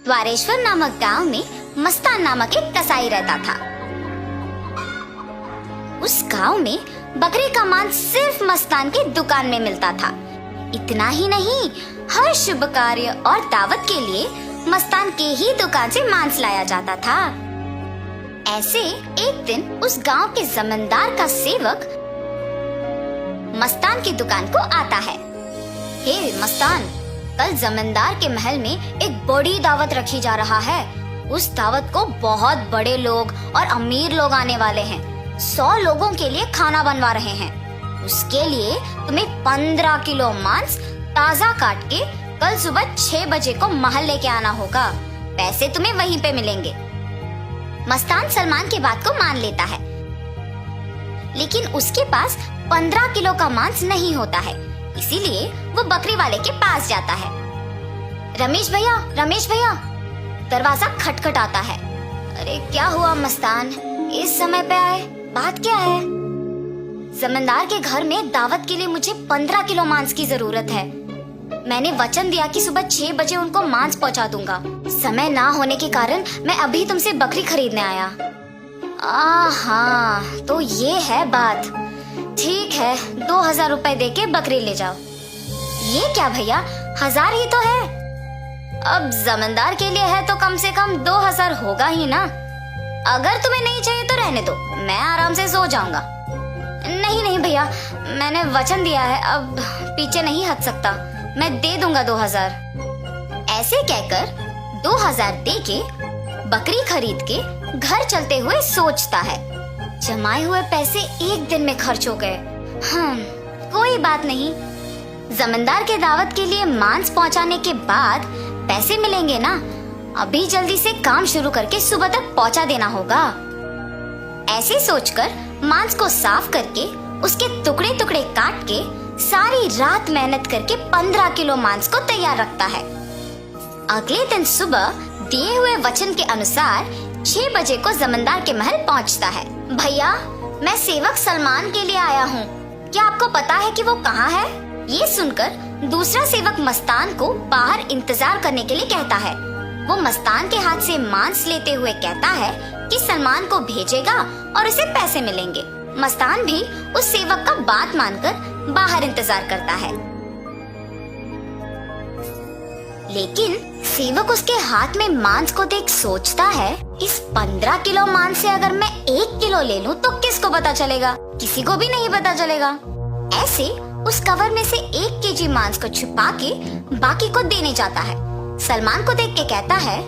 द्वारेश्वर नामक गांव में मस्तान नामक एक कसाई रहता था। उस गांव में बकरे का मांस सिर्फ मस्तान के दुकान में मिलता था। इतना ही नहीं, हर शुभ कार्य और दावत के लिए मस्तान के ही दुकान से मांस लाया जाता था। ऐसे एक दिन उस गांव के जमींदार का सेवक मस्तान की दुकान को आता है। हे मस्तान, कल जमींदार के महल में एक बड़ी दावत रखी जा रहा है। उस दावत को बहुत बड़े लोग और अमीर लोग आने वाले हैं। 100 लोगों के लिए खाना बनवा रहे हैं। उसके लिए तुम्हें 15 किलो मांस ताजा काट के कल सुबह 6 बजे को महल लेके आना होगा। पैसे तुम्हें वहीं पे मिलेंगे। मस्तान सलमान की बात को मान लेता है, लेकिन उसके पास 15 किलो का मांस नहीं होता है। इसीलिए वो बकरी वाले के पास जाता है। रमेश भैया, दरवाजा खटखटाता है। अरे क्या हुआ मस्तान, इस समय पे आए, बात क्या है? जमींदार के घर में दावत के लिए मुझे 15 किलो मांस की जरूरत है। मैंने वचन दिया कि सुबह 6 बजे उनको मांस पहुंचा दूंगा। समय ना होने के कारण मैं अभी तुमसे बकरी खरीदने आया। हाँ, तो ये है बात। ठीक है, 2000 रुपए दे के बकरी ले जाओ। ये क्या भैया, 1000 ही तो है। अब जमींदार के लिए है तो कम से कम 2000 होगा ही ना। अगर तुम्हें नहीं चाहिए तो रहने दो, मैं आराम से सो जाऊंगा। नहीं भैया, मैंने वचन दिया है, अब पीछे नहीं हट सकता। मैं दे दूंगा 2000। ऐसे कहकर 2000 दे के बकरी खरीद के घर चलते हुए सोचता है, जमाए हुए पैसे एक दिन में खर्च हो गए। कोई बात नहीं, जमींदार के दावत के लिए मांस पहुंचाने के बाद पैसे मिलेंगे ना। अभी जल्दी से काम शुरू करके सुबह तक पहुंचा देना होगा। ऐसे सोचकर मांस को साफ करके उसके टुकड़े टुकड़े काट के सारी रात मेहनत करके 15 किलो मांस को तैयार रखता है। अगले दिन सुबह दिए हुए वचन के अनुसार 6 बजे को जमींदार के महल पहुंचता है। भैया, मैं सेवक सलमान के लिए आया हूँ। क्या आपको पता है कि वो कहाँ है? ये सुनकर दूसरा सेवक मस्तान को बाहर इंतजार करने के लिए कहता है। वो मस्तान के हाथ से मांस लेते हुए कहता है कि सलमान को भेजेगा और उसे पैसे मिलेंगे। मस्तान भी उस सेवक का बात मानकर बाहर इंतजार करता है, लेकिन सेवक उसके हाथ में मांस को देख सोचता है, इस 15 किलो मांस से अगर मैं 1 किलो ले लूं तो किसको पता चलेगा? किसी को भी नहीं पता चलेगा। ऐसे उस कवर में से 1 केजी मांस को छुपा के बाकी को देने जाता है। सलमान को देख के कहता है,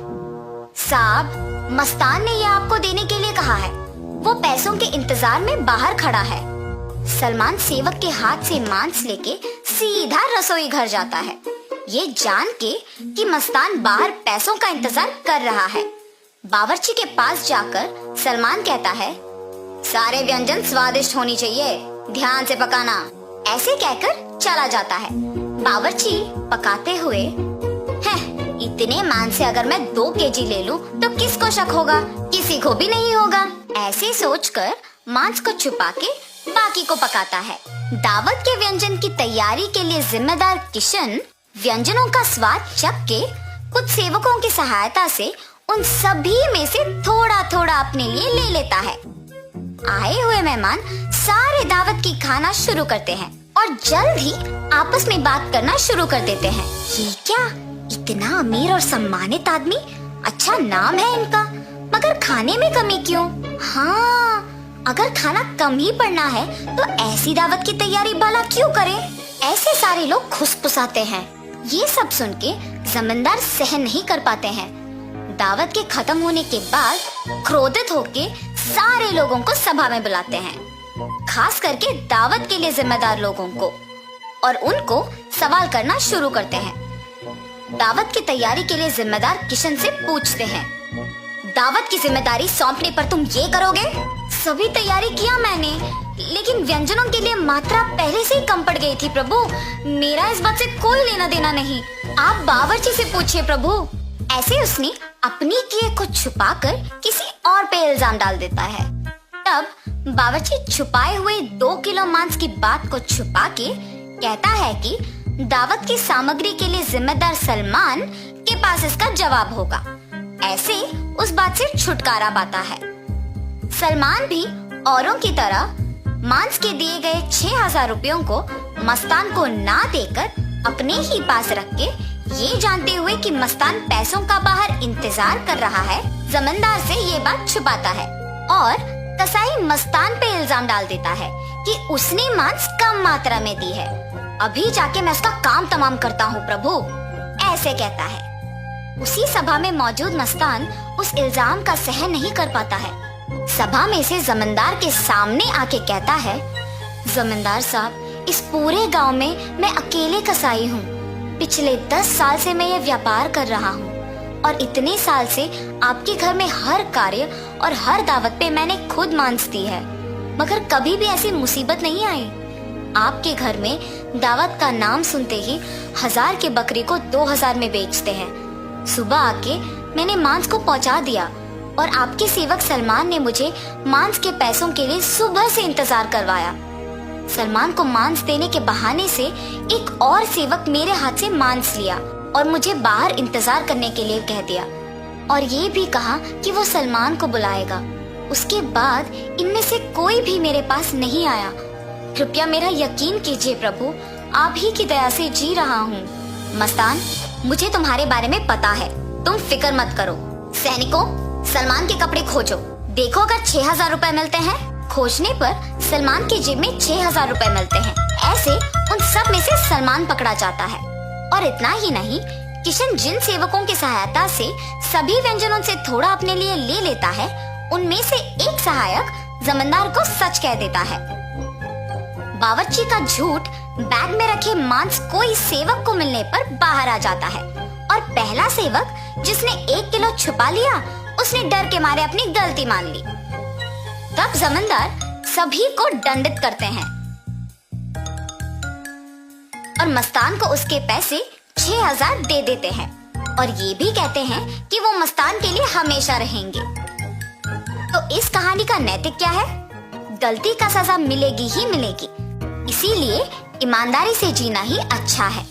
साहब, मस्तान ने यह आपको देने के लिए कहा है। वो पैसों के इंतजार में बाहर खड़ा है। सलमान सेवक के हाथ से मांस लेके सीधा रसोई घर जाता है, ये जान के कि मस्तान बाहर पैसों का इंतजार कर रहा है। बावर्ची के पास जाकर सलमान कहता है, सारे व्यंजन स्वादिष्ट होनी चाहिए, ध्यान से पकाना। ऐसे कहकर चला जाता है। बावर्ची पकाते हुए, इतने मांस से अगर मैं 2 केजी ले लूं तो किसको शक होगा? किसी को भी नहीं होगा। ऐसे सोचकर मांस को छुपा के बाकी को पकाता है। दावत के व्यंजन की तैयारी के लिए जिम्मेदार किशन व्यंजनों का स्वाद चख के कुछ सेवकों की सहायता से उन सभी में से थोड़ा थोड़ा अपने लिए ले लेता है। आए हुए मेहमान सारे दावत की खाना शुरू करते हैं और जल्द ही आपस में बात करना शुरू कर देते हैं। ये क्या, इतना अमीर और सम्मानित आदमी, अच्छा नाम है इनका, मगर खाने में कमी क्यों? हाँ, अगर खाना कम ही पड़ना है तो ऐसी दावत की तैयारी भला क्यों करें? ऐसे सारे लोग खुसफुसाते हैं। ये सब सुन के जमींदार सहन नहीं कर पाते हैं। दावत के खत्म होने के बाद क्रोधित होके सारे लोगों को सभा में बुलाते हैं, खास करके दावत के लिए जिम्मेदार लोगों को, और उनको सवाल करना शुरू करते हैं। दावत की तैयारी के लिए जिम्मेदार किशन से पूछते हैं, दावत की जिम्मेदारी सौंपने पर तुम ये करोगे? सभी तैयारी किया मैंने, लेकिन व्यंजनों के लिए मात्रा पहले से ही कम पड़ गई थी प्रभु। मेरा इस बात से कोई लेना देना नहीं, आप बावर्ची से पूछिए प्रभु। ऐसे उसने अपनी किए को छुपाकर किसी और पे इल्जाम डाल देता है। तब बावर्ची छुपाए हुए 2 किलो मांस की बात को छुपा के कहता है कि दावत की सामग्री के लिए जिम्मेदार सलमान के पास इसका जवाब होगा। ऐसे उस बात से छुटकारा पाता है। सलमान भी औरों की तरह मांस के दिए गए 6,000 रुपयों को मस्तान को ना देकर अपने ही पास रख के, ये जानते हुए कि मस्तान पैसों का बाहर इंतजार कर रहा है, जमींदार से ये बात छुपाता है और कसाई मस्तान पे इल्जाम डाल देता है कि उसने मांस कम मात्रा में दी है। अभी जाके मैं उसका काम तमाम करता हूँ प्रभु, ऐसे कहता है। उसी सभा में मौजूद मस्तान उस इल्जाम का सहन नहीं कर पाता है। सभा में से जमींदार के सामने आके कहता है, जमींदार साहब, इस पूरे गांव में मैं अकेले कसाई हूँ। पिछले 10 साल से मैं ये व्यापार कर रहा हूँ और इतने साल से आपके घर में हर कार्य और हर दावत पे मैंने खुद मांस दी है, मगर कभी भी ऐसी मुसीबत नहीं आई। आपके घर में दावत का नाम सुनते ही 1000 के बकरी को 2000 में बेचते हैं। सुबह आके मैंने मांस को पहुंचा दिया और आपके सेवक सलमान ने मुझे मांस के पैसों के लिए सुबह से इंतजार करवाया। सलमान को मांस देने के बहाने से एक और सेवक मेरे हाथ से मांस लिया और मुझे बाहर इंतजार करने के लिए कह दिया और ये भी कहा कि वो सलमान को बुलाएगा। उसके बाद इनमें से कोई भी मेरे पास नहीं आया। कृपया मेरा यकीन कीजिए प्रभु, आप ही की दया से जी रहा हूँ। मस्तान, मुझे तुम्हारे बारे में पता है, तुम फिक्र मत करो। सैनिकों, सलमान के कपड़े खोजो, देखो अगर 6,000 रुपए मिलते हैं। खोजने पर सलमान की जेब में 6,000 रुपए मिलते हैं। ऐसे उन सब में से सलमान पकड़ा जाता है। और इतना ही नहीं, किशन जिन सेवकों की सहायता से सभी व्यंजनों से थोड़ा अपने लिए ले लेता है, उनमें से एक सहायक जमींदार को सच कह देता है। बावर्ची का झूठ बैग में रखे मांस कोई सेवक को मिलने पर बाहर आ जाता है और पहला सेवक जिसने 1 किलो छुपा लिया, उसने डर के मारे अपनी गलती मान ली। तब जमींदार सभी को दंडित करते हैं और मस्तान को उसके पैसे 6,000 दे देते हैं और ये भी कहते हैं कि वो मस्तान के लिए हमेशा रहेंगे। तो इस कहानी का नैतिक क्या है? गलती का सजा मिलेगी ही मिलेगी, इसीलिए ईमानदारी से जीना ही अच्छा है।